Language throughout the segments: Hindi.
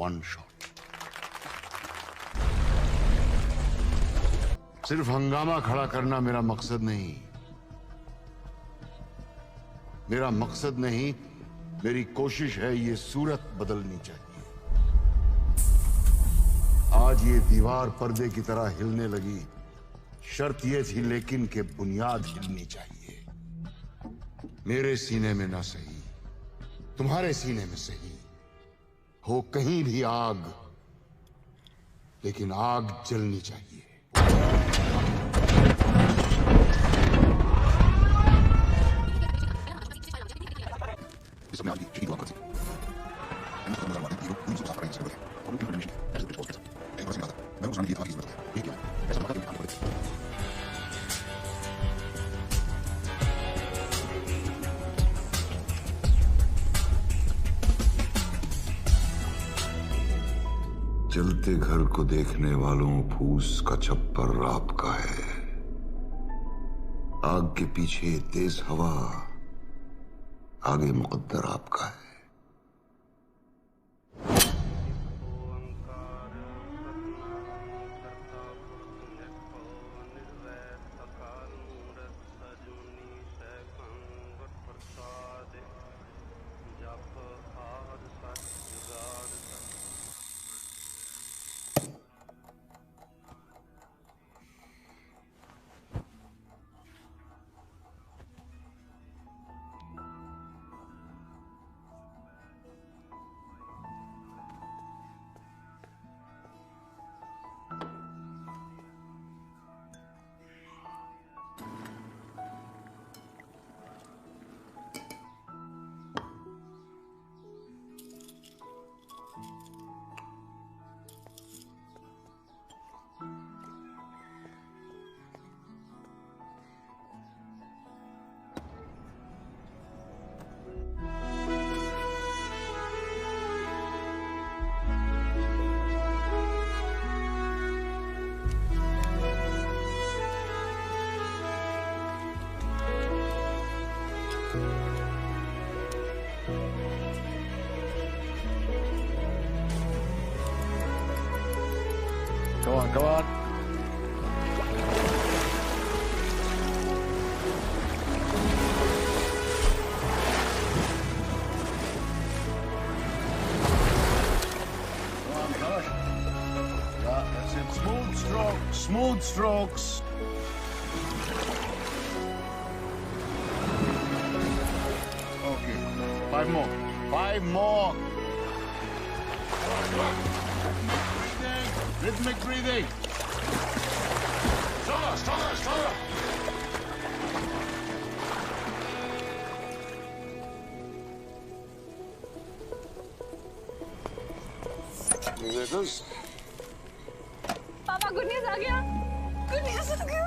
One shot. सिर्फ हंगामा खड़ा करना मेरा मकसद नहीं। मेरा मकसद नहीं, मेरी कोशिश है ये सूरत बदलनी चाहिए। आज ये दीवार पर्दे की तरह हिलने लगी, शर्त ये थी लेकिन कि बुनियाद हिलनी चाहिए। मेरे सीने में ना सही, तुम्हारे सीने में सही हो कहीं भी आग, लेकिन आग जलनी चाहिए। जलते घर को देखने वालों फूस का छप्पर आपका है। आग के पीछे तेज हवा, आगे मुकद्दर आपका है। Go on, go on. Go on, Josh. Yeah, that's it. Smooth strokes. Smooth strokes. Okay. 5 more. 5 more. Come on. Rhythmic breathing. Stronger, stronger, stronger. Musicals. पापा गुड न्यूज़ आ गया। गुड न्यूज़ आ गया।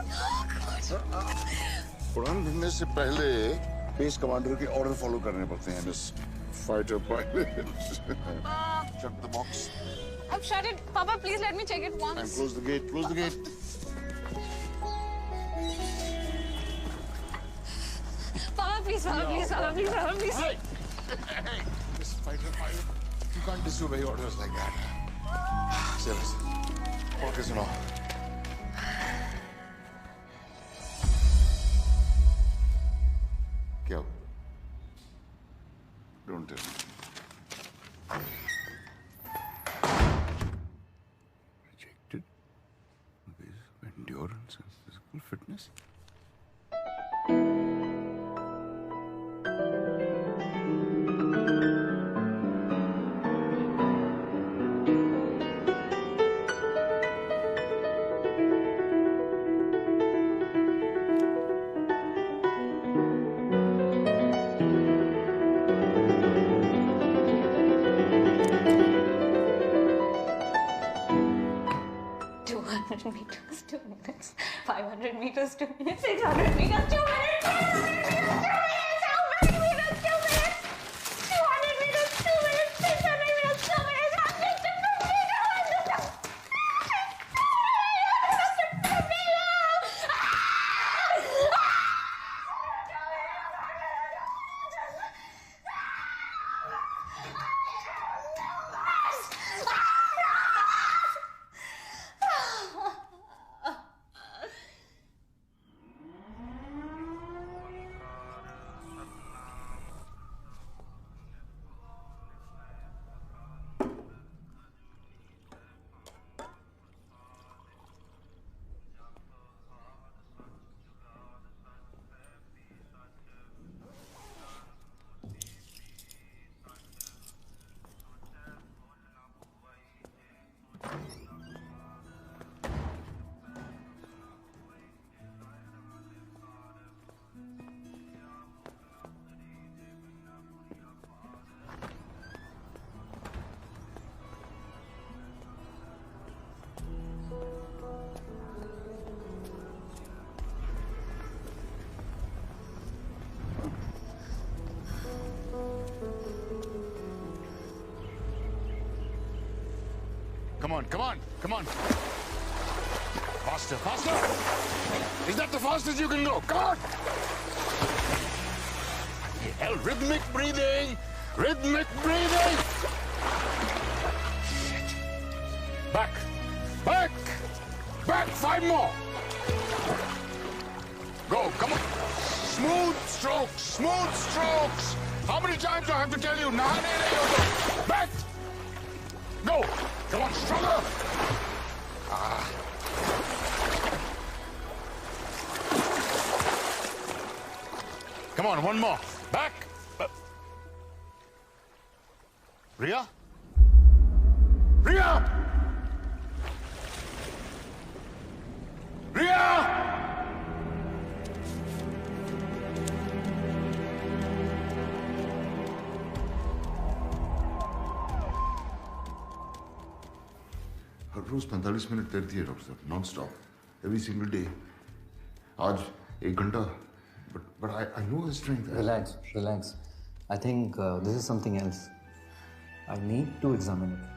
उड़ान भरने से पहले बेस कमांडर के ऑर्डर फॉलो करने पड़ते हैं miss fighter pilot. Shut the box. I've shut it. Papa, please let me check it once. And close the gate. Close the gate. Papa, please, Papa, please, Papa, please, Papa, please. Hey! Hey! Miss fighter pilot, you can't disobey orders like that. Seriously. Okay, सुनो. क्या? Don't tell me. Rejected because of endurance and physical fitness. meters, 2 minutes. 500 meters, 2 minutes. 600 meters, 2 minutes. 700 meters, 2 minutes. 800 meters, 2 minutes. 200 meters, 2 minutes. 600 meters, 2 minutes. 100 meters. come on, come on. Faster, faster. Is that the fastest you can go? Come on. Hell, rhythmic breathing. Rhythmic breathing. Shit. Back, back, back. 5 more. Go, come on. Smooth strokes, smooth strokes. How many times do I have to tell you? Back. Go. Come on, stronger. Come on, one more. Back. Ria? Ria! Ria! Her rose 45 minute तैरती है डॉक्टर साहब, non stop, every single day. आज 1 घंटा, but I know his strength. Relax, relax. I think this is something else. I need to examine it.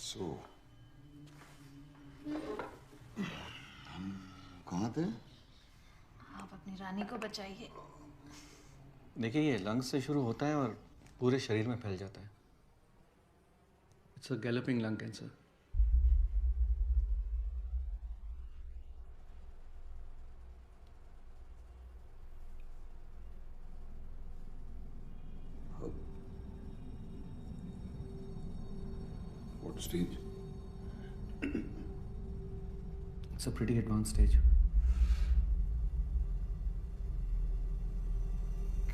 So, हम कहाँ थे? आप अपनी रानी को बचाइए. देखिए, ये लंग्स से शुरू होता है और पूरे शरीर में फैल जाता है. It's a galloping lung cancer. What stage? It's a pretty advanced stage.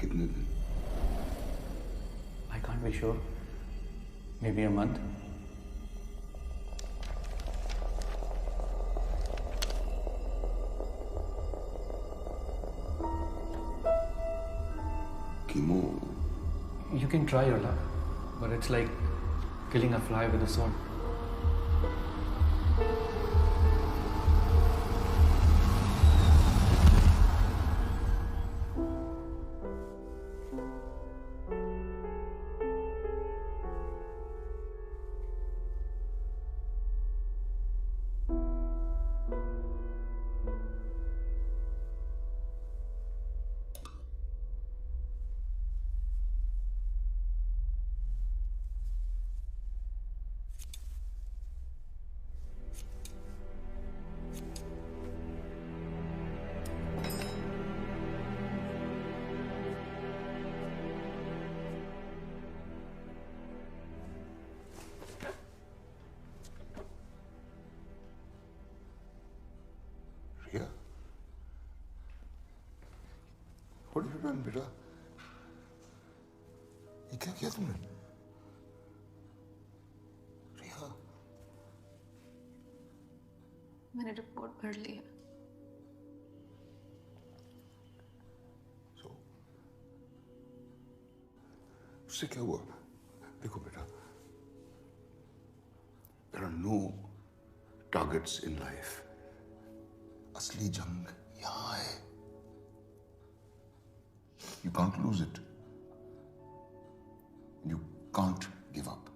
कितने दिन? I can't be sure. Maybe a month. Chemo. You can try your luck, but it's like killing a fly with a sword. Ria? What have you done, बेटा? ये क्या किया तुमने? रिया? मैंने रिपोर्ट भर ली है. So, उससे क्या हुआ? देखो बेटा, there are no targets in life. असली जंग यहाँ है. You can't lose it. You can't give up.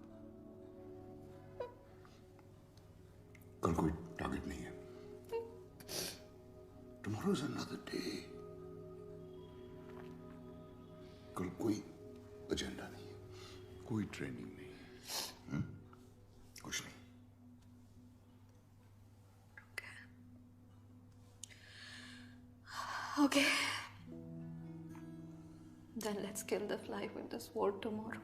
कल कोई टारगेट नहीं है. tomorrow's another day. कल कोई एजेंडा नहीं, कोई ट्रेनिंग नहीं, कुछ नहीं. Okay. Then let's kill the fly with the sword tomorrow.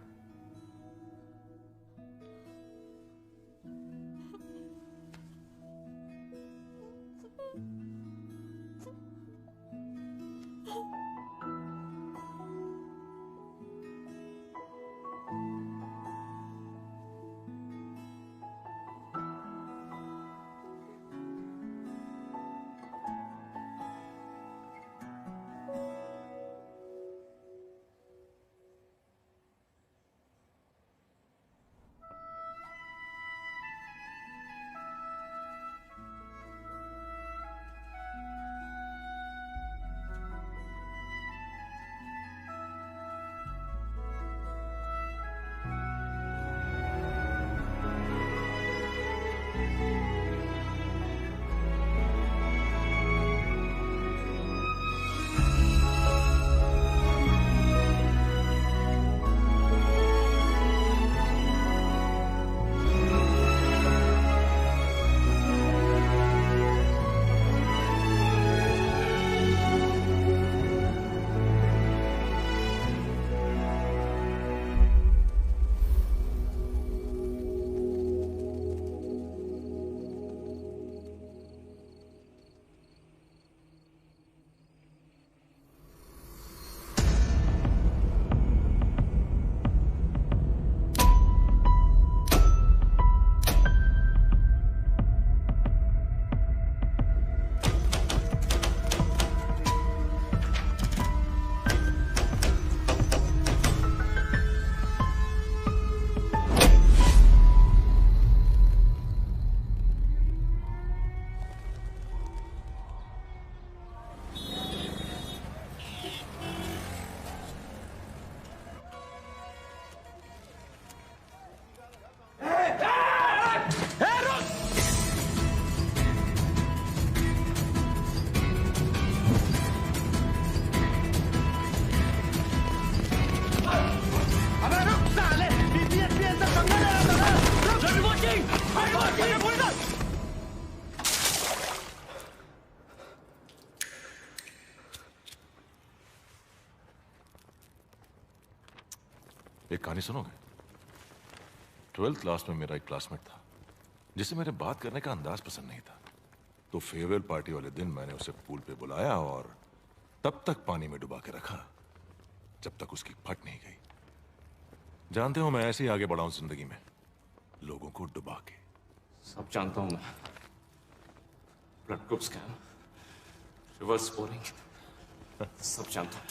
एक कहानी सुनोगे? 12th क्लास में मेरा एक क्लासमेट था जिसे मेरे बात करने का अंदाज पसंद नहीं था, तो फेयरवेल पार्टी वाले दिन मैंने उसे पूल पे बुलाया और तब तक पानी में डुबा के रखा जब तक उसकी फट नहीं गई. जानते हो मैं ऐसे ही आगे बढ़ा हूं जिंदगी में, लोगों को डुबा के. सब जानता हूं मैं. Blood group scan, reverse scoring, सब जानता हूं.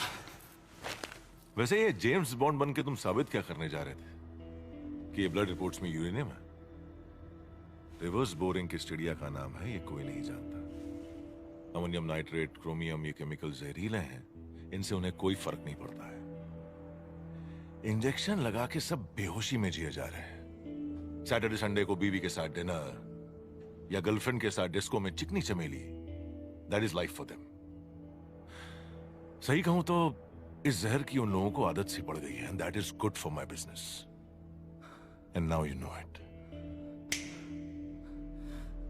वैसे ये जेम्स बॉन्ड बन के तुम साबित क्या करने जा रहे थे कि ये ब्लड रिपोर्ट्स में यूरेनियम है? रिवर्स बोरिंग की स्टडिया का नाम है, ये कोई नहीं जानता. अमोनियम नाइट्रेट, क्रोमियम, ये केमिकल जहरीले हैं, इनसे उन्हें कोई फर्क नहीं पड़ता है. इंजेक्शन लगा के सब बेहोशी में जिए जा रहे हैं. सैटरडे संडे को बीवी के साथ डिनर या गर्लफ्रेंड के साथ डिस्को में चिकनी चमेली, that is life for them. सही कहूं तो इस जहर की उन लोगों को आदत सी पड़ गई है, and that is good for my business. And now you know it.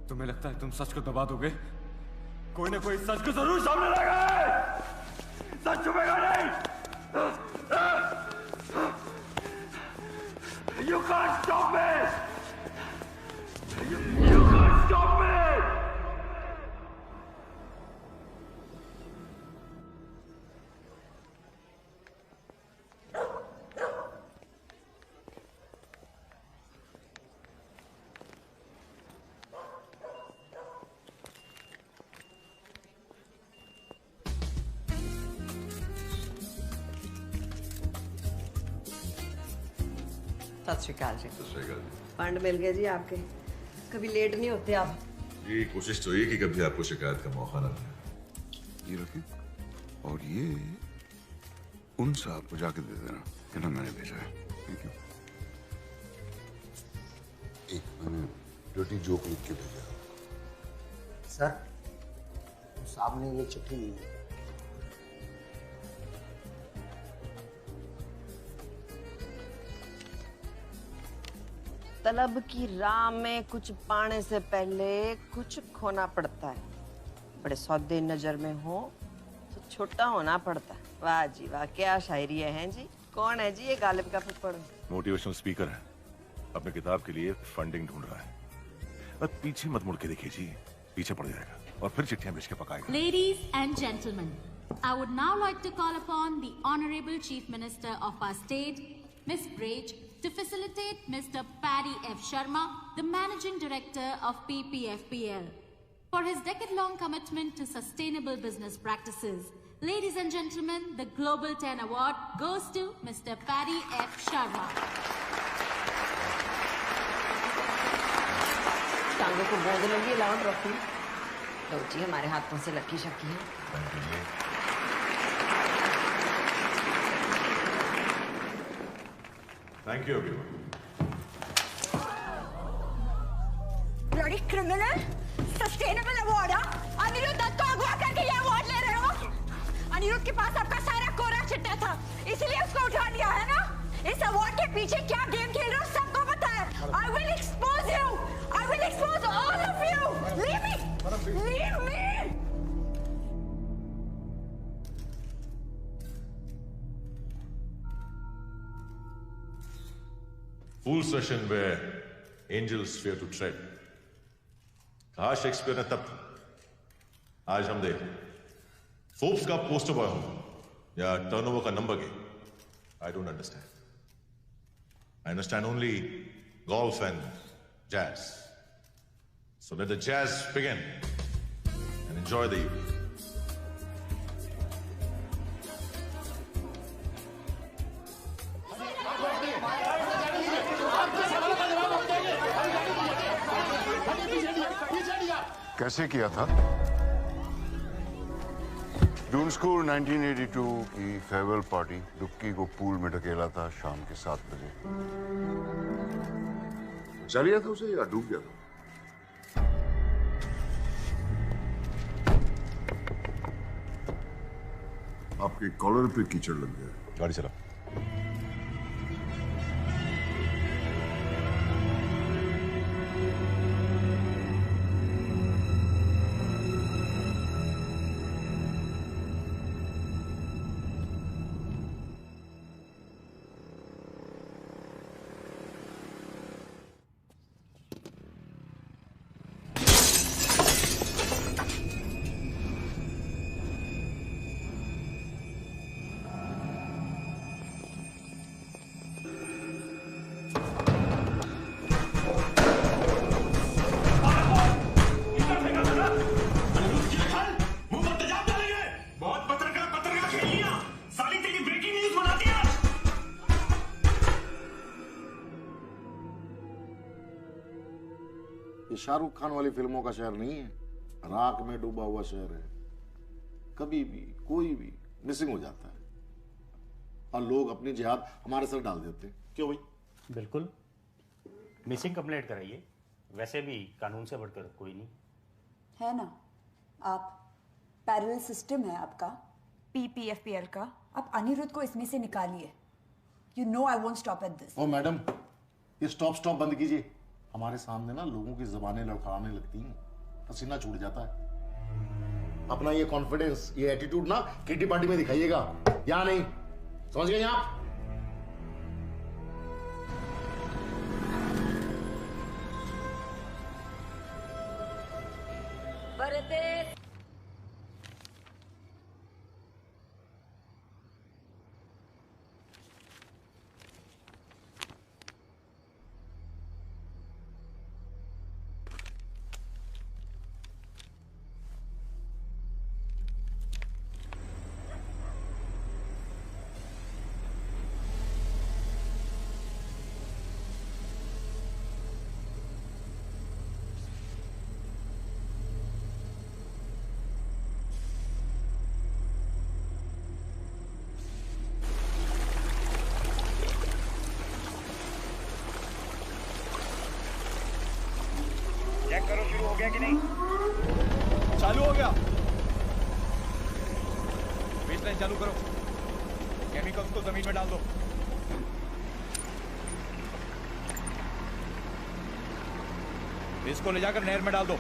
तुम्हें लगता है तुम सच को दबा दोगे? कोई ना कोई सच को जरूर सामने लाएगा. सच छुपेगा नहीं. You can't stop me. You can't stop me. सत श्री अकाल जी. फंड मिल गए जी आपके. कभी लेट नहीं होते आप. जी कोशिश तो ये कि कभी आपको शिकायत का मौका ना मिले. ये रखिए, और ये उन साहब को जाके दे देना, कहना मैंने भेजा है. Thank you. एक मैंने डर्टी जोक लिख के भेजा. सर सामने में चिट्ठी नहीं है। तलब की राह में कुछ पाने से पहले कुछ खोना पड़ता है। बड़े सौदे नजर में हो तो छोटा होना पड़ता है। वाह जी वाह, क्या शायरी है जी। कौन है जी ये गालिब का फुफड़? मोटिवेशनल स्पीकर है, अपने किताब के लिए फंडिंग ढूंढ रहा है। अब पीछे मत मुड़ के देखिए जी, पीछे पड़ जाएगा और फिर चिट्ठियां भेज के पकाएगा। Ladies and gentlemen, I would now like to call upon the Honorable Chief Minister of our state, Ms. Brage, to facilitate Mr. Paddy F. Sharma, the Managing Director of PPFPL, for his decade-long commitment to sustainable business practices. Ladies and gentlemen, the Global 10 Award goes to Mr. Paddy F. Sharma. टांगों को गोद लगी, लाओ ट्रॉफी। लो जी, हमारे हाथों से लकी शकी है। Thank you everyone. Bloody criminal, sustainable award. Aniruddh Dutt को अगवा करके ये अवार्ड ले रहे हो? अनिरुद्ध के पास आपका सारा कोरा चिट्टा था, इसीलिए उसको उठा लिया है ना? इस अवार्ड के पीछे क्या गेम खेल रहे हो सबको पता है। I will expose you. I will expose all of you. Leave me. Leave me. Fool session where angels fear to tread. कहा शेक्सपियर ने तब, आज हम देख फोर्ब्स का पोस्टर बॉय हो या टर्नओवर का number game. I don't understand. I understand only golf and jazz. So let the jazz begin and enjoy the evening. कैसे किया था? जून स्कूल 1982 की फेयरवेल पार्टी। डुक्की को पूल में ढकेला था शाम के 7 बजे। बचा लिया था उसे या डूब गया था? आपके कॉलर पे कीचड़ लग गया। गाड़ी चला। ये शाहरुख खान वाली फिल्मों का शहर नहीं है, राख में डूबा हुआ शहर है। कभी भी कोई भी मिसिंग हो जाता है और लोग अपनी जिहाद हमारे सर डाल देते हैं। क्यों भाई? बिल्कुल, मिसिंग कंप्लेंट कराइए। वैसे भी कानून से बढ़कर कोई नहीं है ना। आप पैरेलल सिस्टम है आपका PPFPL का। आप अनिरुद्ध को इसमें से निकालिए। You know I won't stop at this. Oh madam, ये स्टॉप बंद कीजिए। हमारे सामने ना लोगों की जुबानें लड़खड़ाने लगती हैं, पसीना छूट जाता है। अपना ये कॉन्फिडेंस, ये एटीट्यूड ना किटी पार्टी में दिखाइएगा, या नहीं? समझ गए आप? चेक करो शुरू हो गया कि नहीं। चालू हो गया। पाइपलाइन चालू करो, केमिकल्स को जमीन में डाल दो। इसको ले जाकर नहर में डाल दो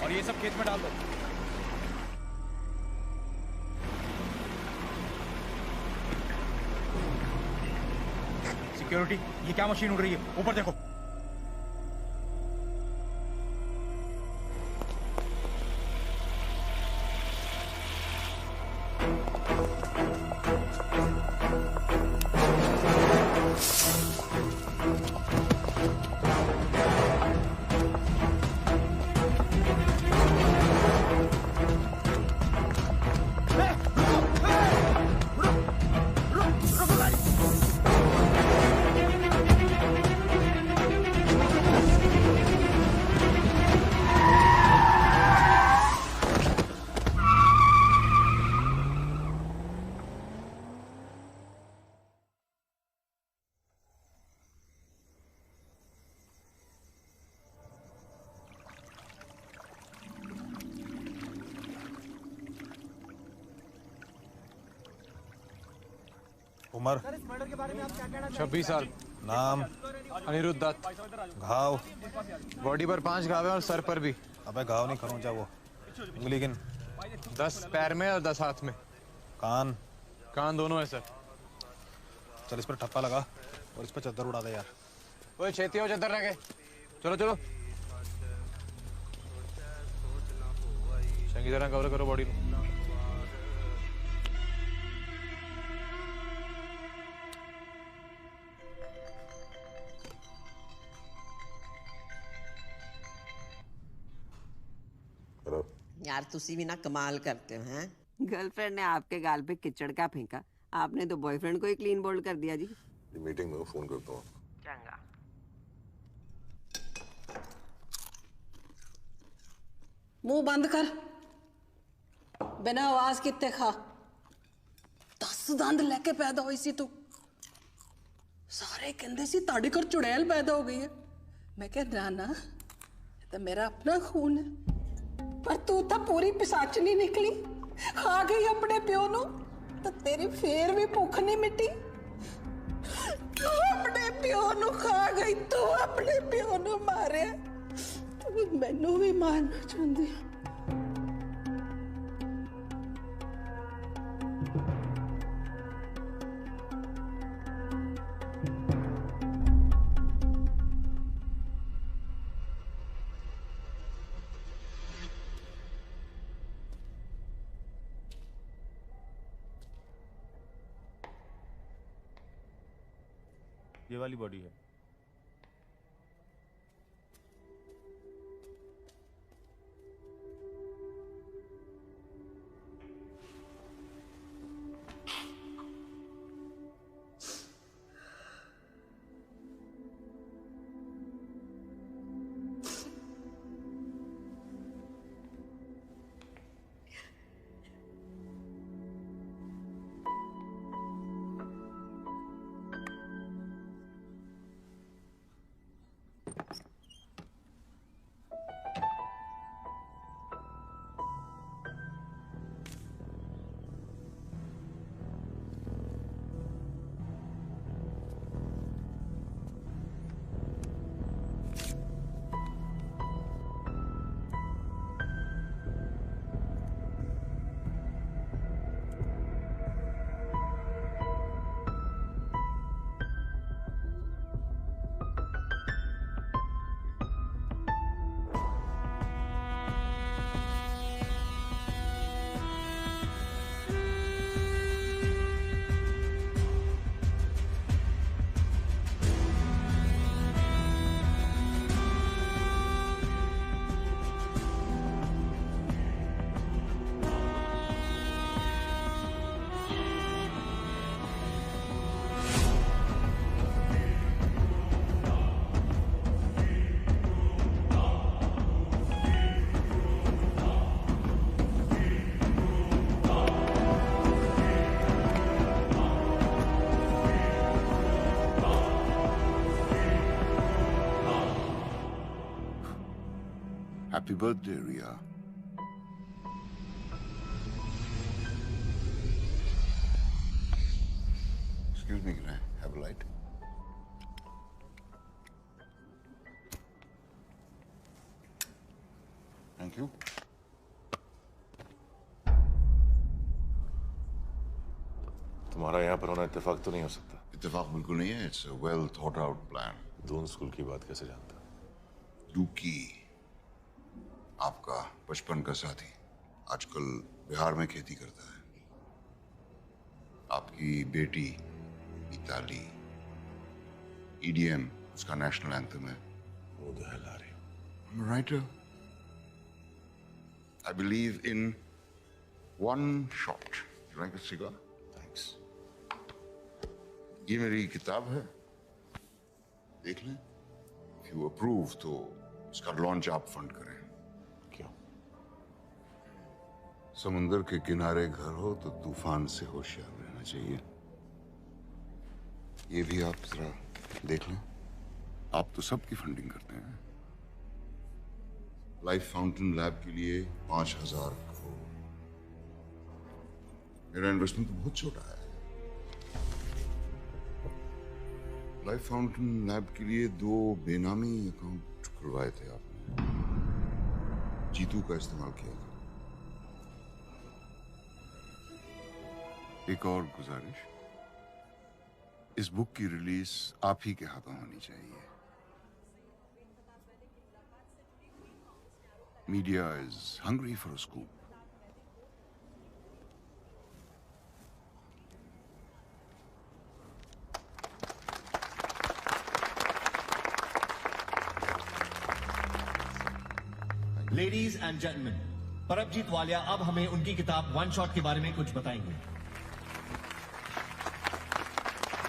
और ये सब खेत में डाल दो। सिक्योरिटी, ये क्या मशीन उड़ रही है? ऊपर देखो। उम्र 26 साल। नाम अनिरुद्ध दत्त। घाव बॉडी पर 5 घाव हैं और सर पर भी। अबे घाव नहीं खरोंचा वो। उंगली गिन। 10 पैर में और 10 हाथ में। कान दोनों है सर। चल इस पर ठप्पा लगा और इस पर चद्दर उड़ा दे यार। ओए छेती हो चद्दर रखे। चलो चलो चंगी तरह कवर करो बॉडी को। यार तुसी भी ना कमाल करते हो हैं। गर्लफ्रेंड ने आपके गाल पे किचड़ का फेंका, आपने तो बॉयफ्रेंड को ही क्लीन बोल्ड कर दिया जी। मीटिंग में फोन करता हूँ। चंगा। मुंह बंद कर, बिना आवाज कितने खा। 10 दंद लेके पैदा हुई सी तू। सारे कहते सी ताड़ी कर चुड़ैल पैदा हो गई है। मैं कह ना ये तो मेरा अपना खून है, पर तू तो पूरी पिसाचनी निकली। खा गई अपने प्यो नु तो तेरी फेर भी भुख नहीं मिटी। तू अपने प्यो नु खा गई, तू अपने प्यो नु मारे, तू मैनू भी मारना चाहती है। ये वाली बॉडी है। Happy birthday, Ria. Excuse me, can I have a light? Thank you. तुम्हारा यहाँ पर होना इत्तेफाक तो नहीं हो सकता। इत्तेफाक बिल्कुल नहीं है। It's a well thought out plan. Doon school की बात कैसे जानता? लूकी, आपका बचपन का साथी, आजकल बिहार में खेती करता है। आपकी बेटी मिताली, EDM उसका नेशनल एंथम है। Who the hell are you? I'm a writer. I believe in one shot. You like a cigar? Thanks. ये मेरी किताब है, देख लें। If you approve तो इसका लॉन्च आप फंड करें। क्यों? समुंदर के किनारे घर हो तो तूफान से होशियार रहना चाहिए। ये भी आप जरा देख लें। आप तो सबकी फंडिंग करते हैं। लाइफ फाउंटेन लैब के लिए 5,000 करोड़। मेरा इन्वेस्टमेंट तो बहुत छोटा है। लाइफ फाउंटेन लैब के लिए 2 बेनामी अकाउंट खुलवाए थे आपने। जीतू का इस्तेमाल किया था। एक और गुजारिश, इस बुक की रिलीज आप ही के हाथों होनी चाहिए। Media is hungry for a scoop. Ladies and gentleman, Paramjit Walia अब हमें उनकी किताब वन शॉट के बारे में कुछ बताएंगे।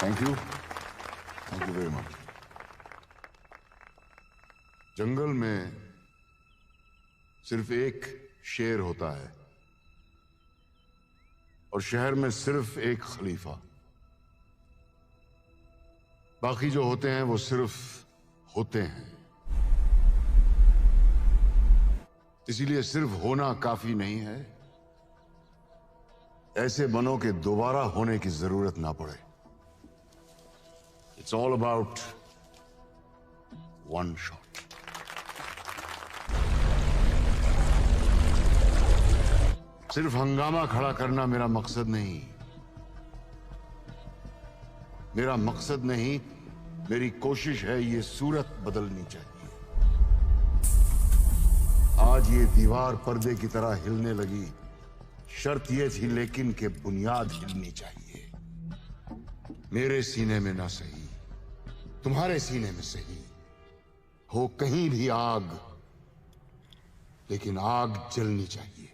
Thank you very much. जंगल में सिर्फ एक शेर होता है और शहर में सिर्फ एक खलीफा। बाकी जो होते हैं वो सिर्फ होते हैं। इसीलिए सिर्फ होना काफी नहीं है, ऐसे बनो कि दोबारा होने की जरूरत ना पड़े। It's all about one shot. सिर्फ हंगामा खड़ा करना मेरा मकसद नहीं। मेरा मकसद नहीं, मेरी कोशिश है ये सूरत बदलनी चाहिए। आज ये दीवार पर्दे की तरह हिलने लगी, शर्त ये थी लेकिन कि बुनियाद हिलनी चाहिए। मेरे सीने में ना सही, तुम्हारे सीने में सही हो कहीं भी आग, लेकिन आग जलनी चाहिए।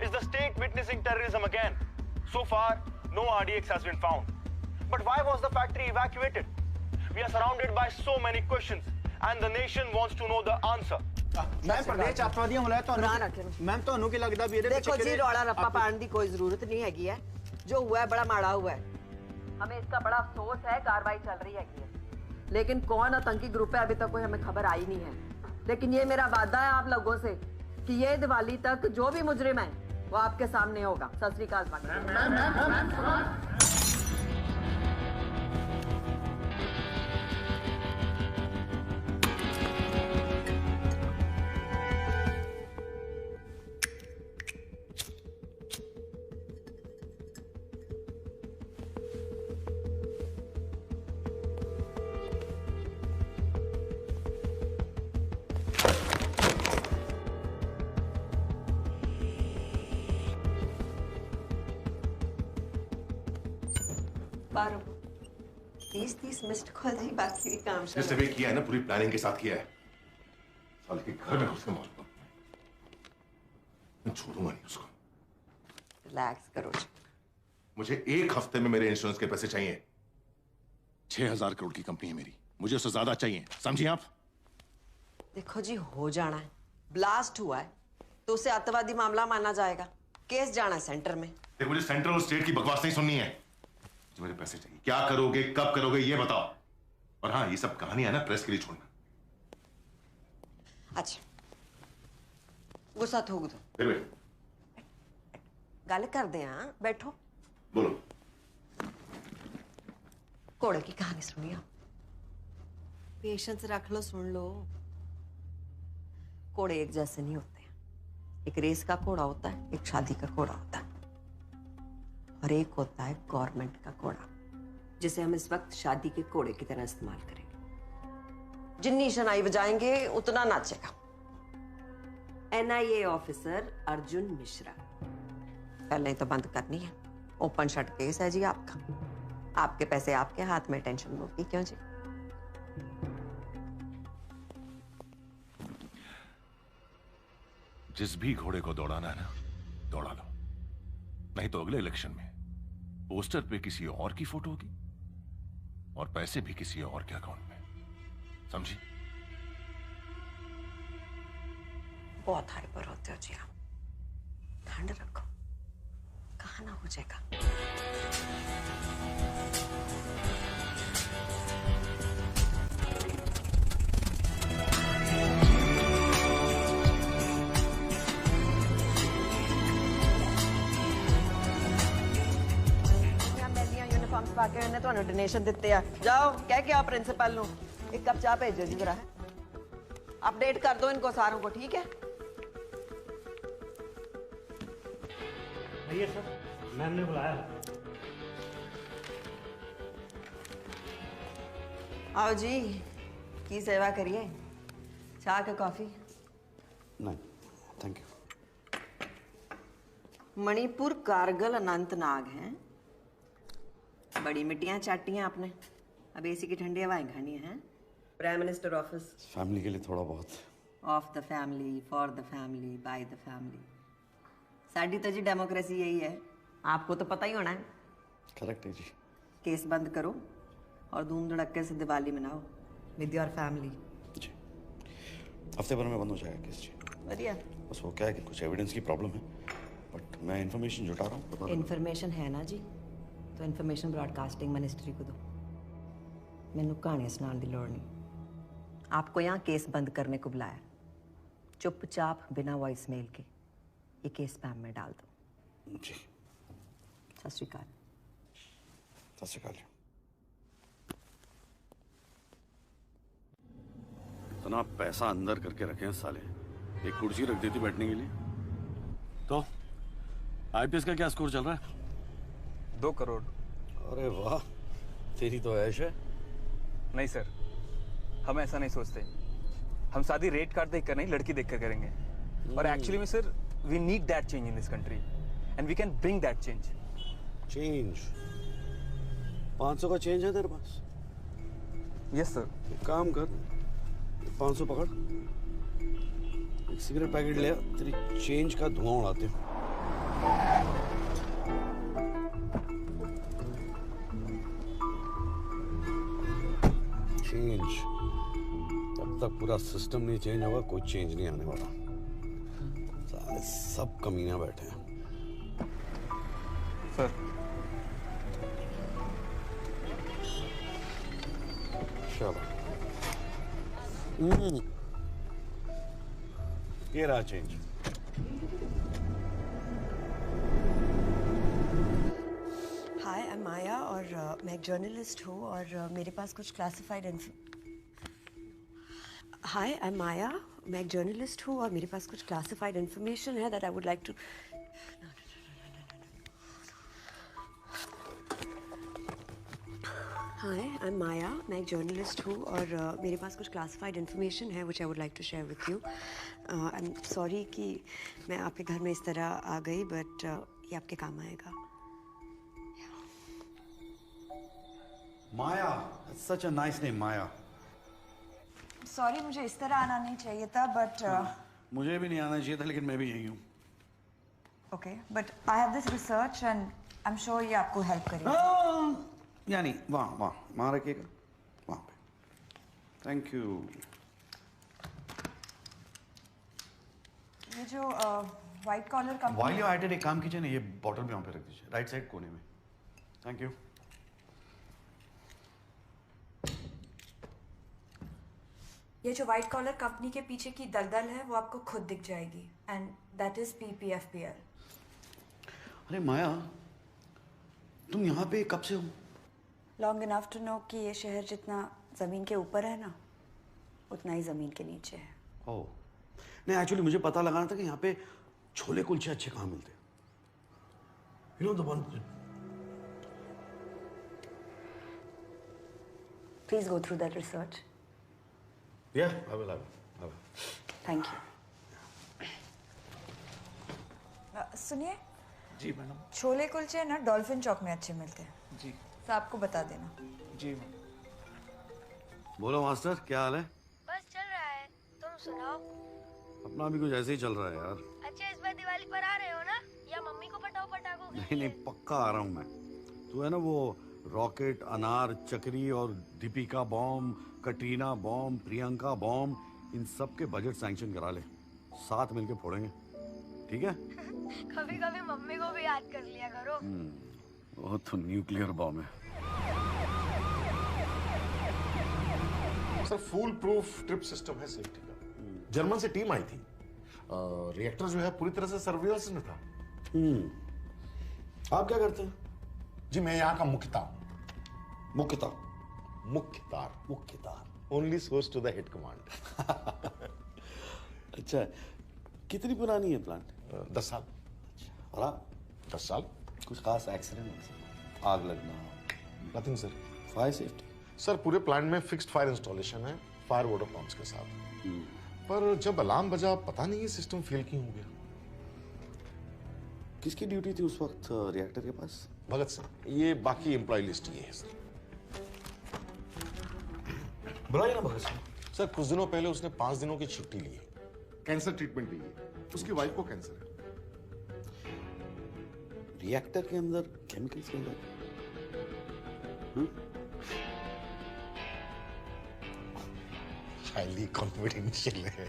Is the state witnessing terrorism again? So far, no RDX has been found. But why was the factory evacuated? We are surrounded by so many questions, and the nation wants to know the answer. Ma'am प्रदेश अत्याधिक होना है तो मैम तो अनु की लगता भी देखो जी, रौला रप्पा पाने की कोई जरूरत नहीं हैगी है। जो हुआ है बड़ा माड़ा हुआ है। हमें इसका बड़ा अफसोस है, कार्रवाई चल रही है। लेकिन कौन आतंकी ग्रुप है अभी तक कोई हमें खबर आई नहीं है। लेकिन ये मेरा वादा है आप लोगों से कि ये दिवाली तक जो भी मुजरिम है वो आपके सामने होगा। सत श्री अकाल। बारो 30 मिस्ड कॉल जी, बाकी भी काम जिसने भी किया है ना पूरी प्लानिंग के साथ किया है। साल के घर में उसको मारूंगा, मैं छोड़ूंगा नहीं उसको। रिलैक्स करो जी। मुझे 1 हफ्ते में मेरे इंश्योरेंस के पैसे चाहिए। 6,000 करोड़ की कंपनी है मेरी, मुझे उससे ज्यादा चाहिए, समझिए आप? देखो जी, हो जाना है, ब्लास्ट हुआ है तो उसे आतंकवादी मामला माना जाएगा, केस जाना है सेंटर में। देखो, मुझे सेंट्रल और स्टेट की बकवास नहीं सुननी है, मुझे मेरे पैसे चाहिए। क्या करोगे, कब करोगे, ये बताओ। और हाँ, ये सब कहानी है ना, प्रेस के लिए छोड़ना। अच्छा, गुस्सा थूक दो, फिर गल कर दे। हाँ, बैठो, बोलो। घोड़े की कहानी सुनिए, पेशेंस रख लो, सुन लो। घोड़े एक जैसे नहीं होते, एक रेस का घोड़ा होता है, एक शादी का घोड़ा होता है, और एक होता है गवर्नमेंट का घोड़ा, जिसे हम इस वक्त शादी के घोड़े की तरह इस्तेमाल करेंगे। जितनी शनाई बजाएंगे उतना नाचेगा। NIA ऑफिसर अर्जुन मिश्रा, पहले ही तो बंद करनी है। ओपन शट केस है जी आपका, आपके पैसे आपके हाथ में, टेंशन होगी क्यों जी? जिस भी घोड़े को दौड़ाना है ना, दौड़ा लो, नहीं तो अगले इलेक्शन में पोस्टर पे किसी और की फोटो होगी और पैसे भी किसी और के अकाउंट में, समझी? बहुत हाइपर होते हो जी आप, ठंड रखो, कहा ना हो जाएगा। यूनिफॉर्म्स पाके उन्हें तो डोनेशन दिते आ, जाओ कह के आ प्रिंसिपल नु एक कप चाह भेजो जी जरा, अपडेट कर दो इनको सारों को, ठीक है? भैया सर, मैम ने बुलाया। आओ जी, की सेवा करिए, चाह के कॉफी? नहीं, थैंक यू। मणिपुर, कारगिल, अनंतनाग हैं, बड़ी मिट्टियां चाटी हैं आपने, अब एसी की ठंडी हवाएं खानी है। प्राइम मिनिस्टर ऑफिस, फैमिली के लिए थोड़ा बहुत। Of the family, for the family, by the family. Sari तो जी डेमोक्रेसी यही है, आपको तो पता ही होना है। करेक्ट है जी। केस बंद करो और धूम धड़क्के से दिवाली मनाओ विद योर फैमिली। जी, हफ्ते भर में बंद हो जाएगा केस जी। बढ़िया। बस वो क्या है कि कुछ एविडेंस की प्रॉब्लम है, बट मैं इन्फॉर्मेशन जुटा रहा हूँ। इन्फॉर्मेशन है ना जी, तो इन्फॉर्मेशन ब्रॉडकास्टिंग मिनिस्ट्री को दो, मैनू कहानियां सुनाने की लोड़ नहीं। आपको यहाँ केस बंद करने को बुलाया, चुपचाप बिना वॉइस मेल के ये केस स्पैम में डाल दो। जी। सत श्री अकाल। सत श्री अकाल। इतना पैसा अंदर करके रखे हैं साले, एक कुर्सी रख देती बैठने के लिए। तो IPS का क्या स्कोर चल रहा है? 2 करोड़। अरे वाह, तेरी तो ऐश है। नहीं सर, हम ऐसा नहीं सोचते, हम शादी रेट कार्ड देखकर नहीं, लड़की देखकर करेंगे। और एक्चुअली में sir, we need that change in this country and we can bring that change. Change? 500 का चेंज है तेरे पास? Yes sir. एक काम कर, 500 पकड़, एक सिगरेट पैकेट ले आ, तेरी चेंज का धुआं उड़ाते हो। चेंज, जब तक पूरा सिस्टम नहीं चेंज होगा कोई चेंज नहीं आने वाला। साले सब कमीना बैठे हैं। सर चलो, ये रहा चेंज। हाय, आई एम माया और मैं एक जर्नलिस्ट हूँ और मेरे पास कुछ क्लासिफाइड इन्फॉर्मेशन है that I would like to. Hi, I am Maya, मैं एक जर्नलिस्ट हूँ और मेरे पास कुछ क्लासिफाइड इन्फॉर्मेशन है which I would like to share with you. I am sorry कि मैं आपके घर में इस तरह आ गई, बट ये आपके काम आएगा। Maya, such a nice name, Maya. Sorry, मुझे इस तरह आना नहीं चाहिए था, बट मुझे भी नहीं आना चाहिए था, लेकिन मैं भी यही हूँ। Okay, but I have this research and I am sure ये आपको हेल्प करेगा। यानी वहाँ रखिएगा, वहाँ पे। Thank you. ये जो white collar company, while you at it, एक काम कीजिए ना, ये बॉटल भी वहाँ पे रख दीजिए, राइट साइड कोने में। Thank you. ये जो व्हाइट कॉलर कंपनी के पीछे की दलदल है वो आपको खुद दिख जाएगी, एंड दैट इज PPFPL। अरे माया, तुम यहाँ पे कब से हो? लॉन्ग इनफ टू नो कि ये शहर जितना जमीन के ऊपर है ना, उतना ही जमीन के नीचे है। ओह नहीं, एक्चुअली मुझे पता लगाना था कि यहाँ पे छोले कुलचे अच्छे कहाँ मिलते हैं। You know the one. Please go through that research. Yeah, I will. Thank you. सुनिए जी मैडम। छोले कुलचे ना डॉल्फिन चौक में अच्छे मिलते हैं जी। साहब को बता देना। जी। बोलो मास्टर, क्या हाल है? बस चल रहा है, तुम सुनाओ। अपना भी कुछ ऐसे ही चल रहा है यार। अच्छा, इस बार दिवाली पर आ रहे हो ना, या मम्मी को पटाओ पटाखों के नहीं नहीं, पक्का आ रहा हूँ मैं। तू है ना वो रॉकेट, अनार, चक्री और Deepika bomb, Katrina bomb, Priyanka bomb, इन सब के बजट सैंक्शन करा ले, साथ मिलके फोड़ेंगे, ठीक है? कभी कभी मम्मी को भी याद कर लिया करो। वो तो न्यूक्लियर बॉम्ब है। सर फूल प्रूफ ट्रिप सिस्टम है सेफ्टी का। जर्मन से टीम आई थी, रिएक्टर जो है पूरी तरह से सर्विलेंस में था। आप क्या करते हैं? जी मैं यहाँ का मुख्तार। Only source to the head command. अच्छा, कितनी पुरानी है प्लांट? 10 साल। और आप? 10 साल। कुछ खास एक्सीडेंट, आग लगना? Nothing sir. Fire safety? Sir पूरे प्लांट में फिक्स्ड फायर इंस्टॉलेशन है, फायर वाटर पंप्स के साथ। पर जब अलार्म बजा, पता नहीं ये सिस्टम फेल क्यों हो गया। किसकी ड्यूटी थी उस वक्त रिएक्टर के पास? भगत सिंह। ये बाकी एम्प्लॉय लिस्ट ये है सर। बुलाइए ना भगत सिंह। सर कुछ दिनों पहले उसने 5 दिनों की छुट्टी ली है, कैंसर ट्रीटमेंट ली है, उसकी वाइफ को कैंसर है। रिएक्टर के अंदर केमिकल्स मिल रहे? हाईली कॉन्फिडेंशियल है।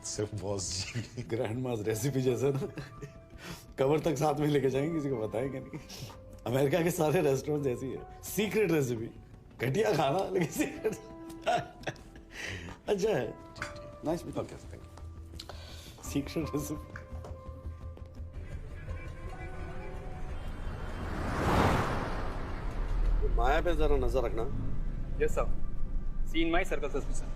सिर्फ बॉस जी। ग्रैंड मास रेसिपी जैसा ना, कवर तक साथ में लेके जाएंगे, किसी को बताएंगे नहीं। अमेरिका के सारे रेस्टोरेंट ऐसी है, सीक्रेट रेसिपी, घटिया खाना लेकिन सीक्रेट। अच्छा है, nice meeting. Secret recipe. Maya पे जरा नजर रखना। Yes sir. Seen my circle suspicion.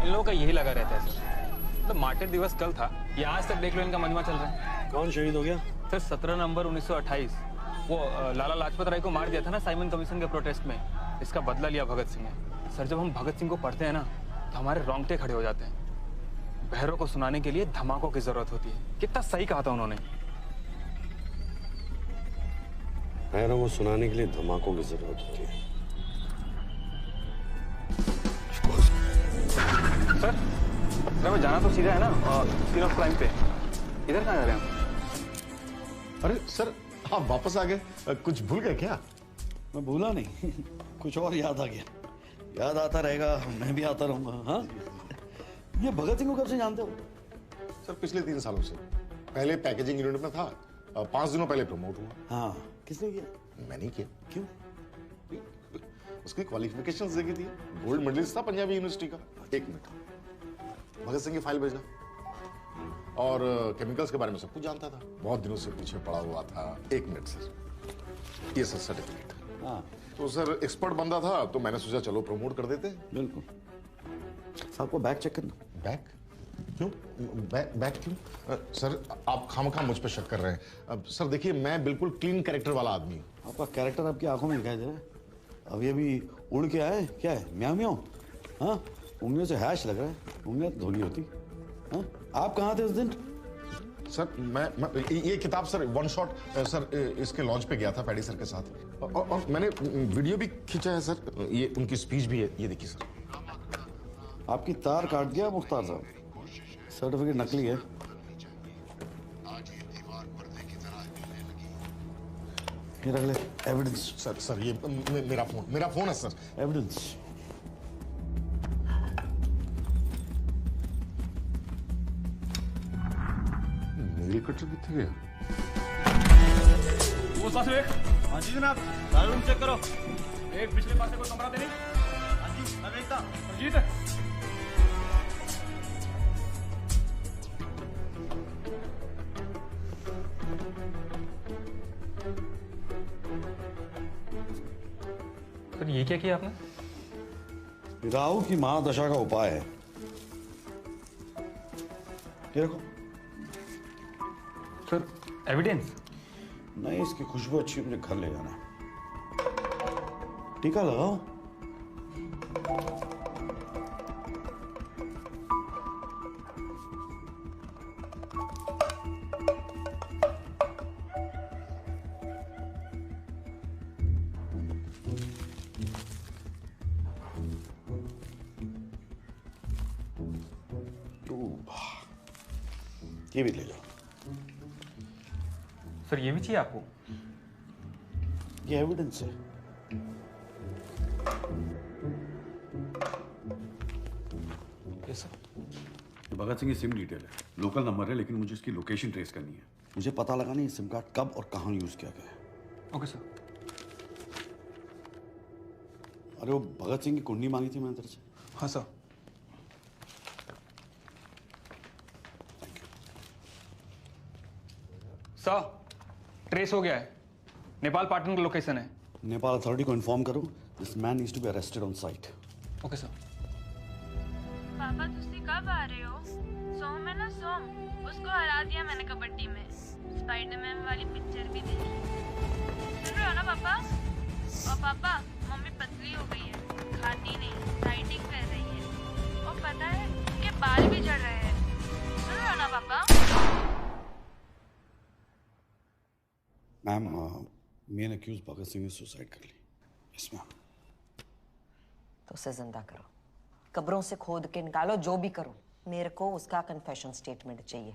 इन लोगों का यही लगा रहता है सर। मतलब मार्टिर दिवस कल था, ये आज तक देख लो इनका मजमा चल रहा है। कौन शहीद हो गया? सर 17 नवंबर 1928 वो लाला लाजपत राय को मार दिया था ना साइमन कमीशन के प्रोटेस्ट में, इसका बदला लिया भगत सिंह ने। सर जब हम भगत सिंह को पढ़ते हैं ना, तो हमारे रोंगटे खड़े हो जाते हैं। बहरों को सुनाने के लिए धमाकों की जरूरत होती है। कितना सही कहा था उन्होंने। बहरों को सुनाने के लिए धमाकों की जरूरत होती है। सर मैं जाना तो सीधा है ना सीन ऑफ क्राइम पे। इधर कहाँ जा रहे हैं? अरे सर आप वापस आ गए, कुछ भूल गए क्या? मैं भूला नहीं, कुछ और याद आ गया। याद आता रहेगा, मैं भी आता रहूंगा। हाँ, ये भगत सिंह को कब से जानते हो? सर पिछले 3 सालों से। पहले पैकेजिंग यूनिट में था, 5 दिनों पहले प्रमोट हुआ। हाँ, किसने किया? मैंने किया। क्यों? उसकी क्वालिफिकेशंस देखी थी, गोल्ड मेडलिस्ट था पंजाबी यूनिवर्सिटी का। 1 मिनट, भगत सिंह की फाइल भेजना। और केमिकल्स के बारे में सब कुछ जानता था, बहुत दिनों से पीछे पड़ा हुआ था। 1 मिनट सर, ये सर सर्टिफिकेट। हाँ तो सर एक्सपर्ट बंदा था, तो मैंने सोचा चलो प्रमोट कर देते। बिल्कुल। साहब को बैग चेक करना। बैग क्यों? बैग क्यों? सर आप खामखा मुझ पर शक कर रहे हैं। अब सर देखिए, मैं बिल्कुल क्लीन कैरेक्टर वाला आदमी हूँ। आपका कैरेक्टर आपकी आंखों में दिखाई दे रहा है। अब ये भी उड़ के आए, क्या है? म्याऊ म्याऊ। हाँ, उंगलियों से हैश लग रहा है, उंगलियां धोनी होती। हाँ, आप कहाँ थे उस दिन? सर मैं ये किताब सर 1 शॉट सर इसके लॉन्च पे गया था पैडी सर के साथ, और मैंने वीडियो भी खींचा है सर, ये उनकी स्पीच भी है, ये देखिए सर। आपकी तार काट दिया मुख्तार साहब, सर्टिफिकेट नकली है। ये रख ले एविडेंस। सर ये मेरा फोन है सर। एविडेंस। नेल कटर कितने गया? वो साथ में। हाँ जी जनाब, सारा रूम चेक करो। एक पिछले पास से कोई कमरा दे नहीं? हाँ जी, मैं देखता। अजीत है। सर ये क्या किया आपने? राहु की महादशा का उपाय है। ये रखो। Sir evidence? नहीं, इसकी खुशबू अच्छी, मुझे घर ले जाना है। टीका लगाओ। ये भी ले जाओ। सर ये भी चाहिए आपको? ये एविडेंस है। Yes sir. ये भगत सिंह की सिम डिटेल है, लोकल नंबर है, लेकिन मुझे इसकी लोकेशन ट्रेस करनी है। मुझे पता लगाना है सिम कार्ड कब और कहाँ यूज किया गया है। Okay sir. अरे वो भगत सिंह की कुंडली मांगी थी मैंने तेरे से। हाँ सर। सर ट्रेस हो गया है। नेपाल पाटन का लोकेशन है। नेपाल अथॉरिटी को इन्फॉर्म करो, this man needs to be arrested on site. Okay sir. पापा तुसी कब आ रहे हो? सोम है ना, सोम, उसको हरा दिया मैंने कबड्डी में। स्पाइडरमैन वाली पिक्चर भी देखी। सुन रहे हो ना पापा? और पापा मम्मी पतली हो गई है, खाती नहीं, डाइटिंग कर रही है। और पता है उनके बाल भी झड़ रहे हैं। सुन रहे हो ना पापा? Ma'am, main accused Bhagat Singh ने सुसाइड कर ली। Yes ma'am. तो उसे जिंदा करो, कब्रों से खोद के निकालो, जो भी करो, मेरे को उसका कन्फेशन स्टेटमेंट चाहिए।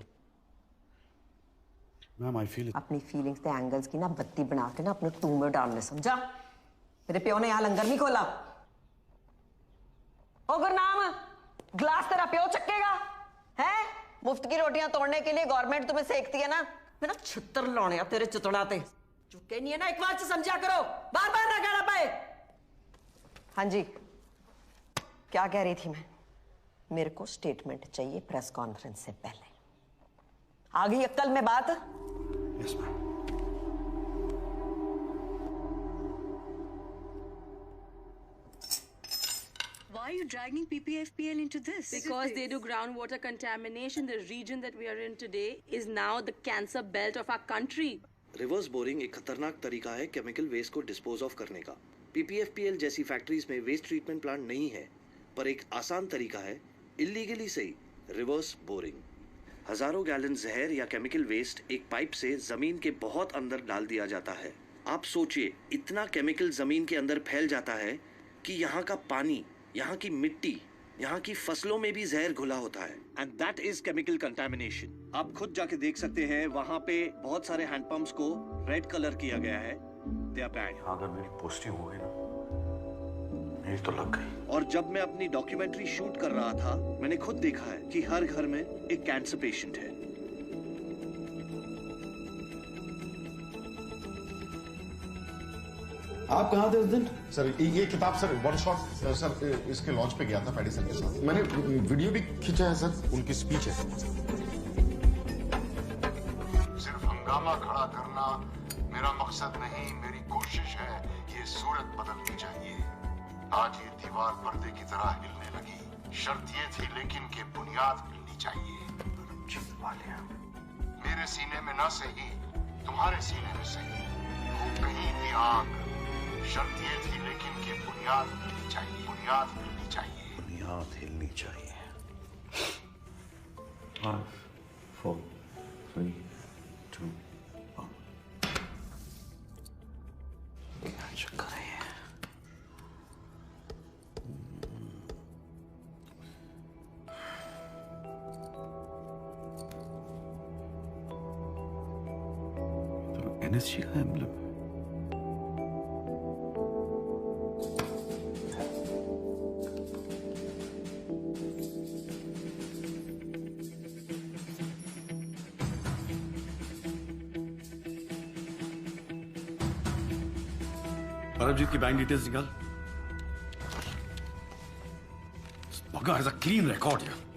मैम आई फील अपनी फीलिंग्स पे एंगल्स की ना बत्ती बना के ना अपने टू में डालने, समझा? मेरे प्यो ने यहाँ लंगर नहीं खोला। ओ गुरनाम, ग्लास तेरा प्यो चक्केगा है? मुफ्त की रोटियां तोड़ने के लिए गवर्नमेंट तुम्हें सेकती है ना। मैं ना छितर लाने तेरे चितड़ा ते चुके नहीं है ना, एक बार से समझा करो, बार बार ना कहना पाए। हाँ जी, क्या कह रही थी मैं? मेरे को स्टेटमेंट चाहिए प्रेस कॉन्फ्रेंस से पहले। आ गई अक्ल में बात? Yes ma'am. Why are you dragging PPFPL into this? Because they do groundwater contamination. The region that we are in today is now the cancer belt of our country. Reverse boring एक खतरनाक तरीका है केमिकल वेस्ट को डिस्पोज ऑफ करने का। PPFPL जैसी फैक्ट्रीज में वेस्ट ट्रीटमेंट प्लांट नहीं है, पर एक आसान तरीका है इलीगली सही रिवर्स बोरिंग। हजारों गैलन जहर या केमिकल वेस्ट एक पाइप से जमीन के बहुत अंदर डाल दिया जाता है। आप सोचिए, इतना केमिकल जमीन के अंदर फैल जाता है कि यहाँ का पानी, यहाँ की मिट्टी, यहाँ की फसलों में भी जहर घुला होता है। And that is chemical contamination. आप खुद जाके देख सकते हैं, वहाँ पे बहुत सारे हैंडपंप्स को रेड कलर किया गया है। They are bad. अगर मेरी पोस्टिंग हो गई ना, मेरी तो लग गई। और जब मैं अपनी डॉक्यूमेंट्री शूट कर रहा था, मैंने खुद देखा है कि हर घर में एक कैंसर पेशेंट है। आप कहाँ थे उस दिन? सर ये किताब सर वन शॉट सर इसके लॉन्च पे गया था पैडिसन के साथ। मैंने वीडियो भी खींचा है सर, उनकी स्पीच है। सिर्फ हंगामा खड़ा करना मेरा मकसद नहीं, मेरी कोशिश है ये सूरत बदलनी चाहिए। आज ये दीवार पर्दे की तरह हिलने लगी, शर्त ये थी लेकिन कि बुनियाद हिलनी चाहिए। मेरे सीने में ना सही, तुम्हारे सीने में सही, वो कहीं भी आग। शर्त ये थी लेकिन कि बुनियाद हिलनी चाहिए, बुनियाद हिलनी चाहिए, बुनियाद हिलनी चाहिए। 5 4 3 2 1। चक्कर है। तो NSG का एम्ब्लम है। परमजीत की बैंक डिटेल्स निकाल। Bugger has a clean record here.